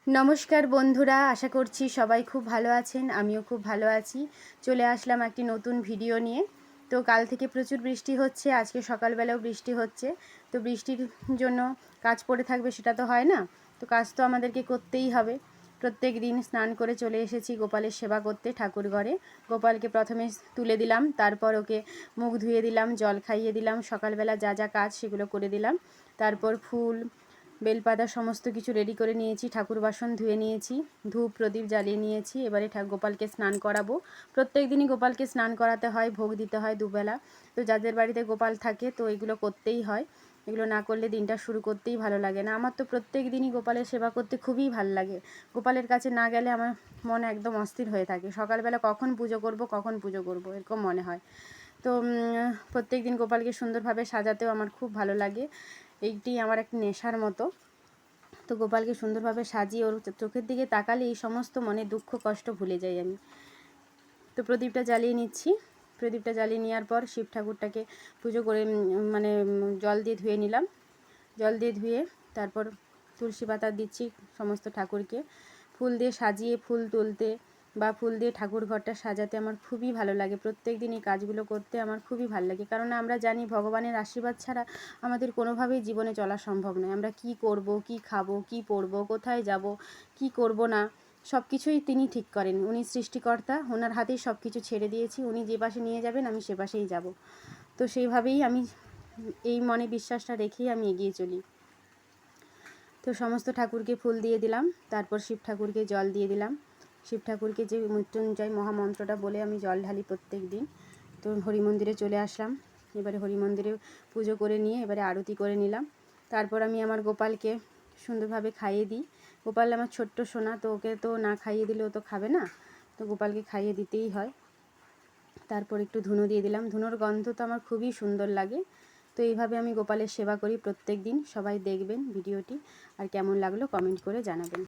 নমস্কার বন্ধুরা, আশা করছি সবাই খুব ভালো আছেন। আমিও খুব ভালো আছি। চলে আসলাম একটি নতুন ভিডিও নিয়ে। তো কাল থেকে প্রচুর বৃষ্টি হচ্ছে, আজকে সকালবেলাও বৃষ্টি হচ্ছে। তো বৃষ্টির জন্য কাজ পড়ে থাকবে সেটা তো হয় না, তো কাজ তো আমাদেরকে করতেই হবে। প্রত্যেক দিন স্নান করে চলে এসেছি গোপালের সেবা করতে ঠাকুর ঘরে। গোপালকে প্রথমে তুলে দিলাম, তারপর ওকে মুখ ধুয়ে দিলাম, জল খাইয়ে দিলাম, সকালবেলা যা যা কাজ সেগুলো করে দিলাম। তারপর ফুল বেলপাতা সমস্ত কিছু রেডি করে নিয়েছি, ঠাকুর বাসন ধুয়ে নিয়েছি, ধূপ প্রদীপ জ্বালিয়ে নিয়েছি। এবারে গোপালকে স্নান করাবো। প্রত্যেক দিনই গোপালকে স্নান করাতে হয়, ভোগ দিতে হয় দুবেলা। তো যাদের বাড়িতে গোপাল থাকে তো এগুলো করতেই হয়, এগুলো না করলে দিনটা শুরু করতেই ভালো লাগে না। আমার তো প্রত্যেক দিনই গোপালের সেবা করতে খুবই ভালো লাগে। গোপালের কাছে না গেলে আমার মন একদম অস্থির হয়ে থাকে। সকালবেলা কখন পুজো করব এরকম মনে হয়। তো প্রত্যেক দিন গোপালকে সুন্দরভাবে সাজাতেও আমার খুব ভালো লাগে, এইটি আমার একটা নেশার মতো। তো গোপালকে সুন্দরভাবে সাজিয়ে ওর চোখের দিকে তাকালে এই সমস্ত মনে দুঃখ কষ্ট ভুলে যাই আমি। তো প্রদীপটা জ্বালিয়ে নিচ্ছি। প্রদীপটা জ্বালিয়ে নেওয়ার পর শিব ঠাকুরটাকে পুজো করে জল দিয়ে ধুয়ে নিলাম। জল দিয়ে ধুয়ে তারপর তুলসী পাতা দিচ্ছি সমস্ত ঠাকুরকে। ফুল দিয়ে সাজিয়ে ফুল তুলতে বা ফুল দিয়ে ঠাকুর ঘরটা সাজাতে আমার খুবই ভালো লাগে। প্রত্যেক দিন এই কাজগুলো করতে আমার খুবই ভালো লাগে, কারণ আমরা জানি ভগবানের আশীর্বাদ ছাড়া আমাদের কোনোভাবেই জীবনে চলা সম্ভব নয়। আমরা কি করব, কি খাবো, কি পরবো, কোথায় যাব, কি করব না, সব কিছুই তিনি ঠিক করেন। উনি সৃষ্টিকর্তা, ওনার হাতেই সব কিছু ছেড়ে দিয়েছি। উনি যে পাশে নিয়ে যাবেন আমি সে পাশেই যাব। তো সেইভাবেই আমি এই মনে বিশ্বাসটা রেখেই আমি এগিয়ে চলি। তো সমস্ত ঠাকুরকে ফুল দিয়ে দিলাম, তারপর শিব ঠাকুরকে জল দিয়ে দিলাম। শিব ঠাকুরকে যে মৃত্যুঞ্জয় মহামন্ত্রটা বলে আমি জল ঢালি প্রত্যেক দিন। তো হরি মন্দিরে চলে আসলাম। এবারে হরি মন্দিরে পুজো করে নিয়ে এবারে আরতি করে নিলাম। তারপর আমি আমার গোপালকে সুন্দরভাবে খাইয়ে দিই। গোপাল আমার ছোট্ট সোনা, তো ওকে তো না খাইয়ে দিলে ও তো খাবে না, তো গোপালকে খাইয়ে দিতেই হয়। তারপর একটু ধুনো দিয়ে দিলাম, ধুনোর গন্ধ তো আমার খুবই সুন্দর লাগে। তো এইভাবে আমি গোপালের সেবা করি প্রত্যেক দিন। সবাই দেখবেন ভিডিওটি, আর কেমন লাগলো কমেন্ট করে জানাবেন।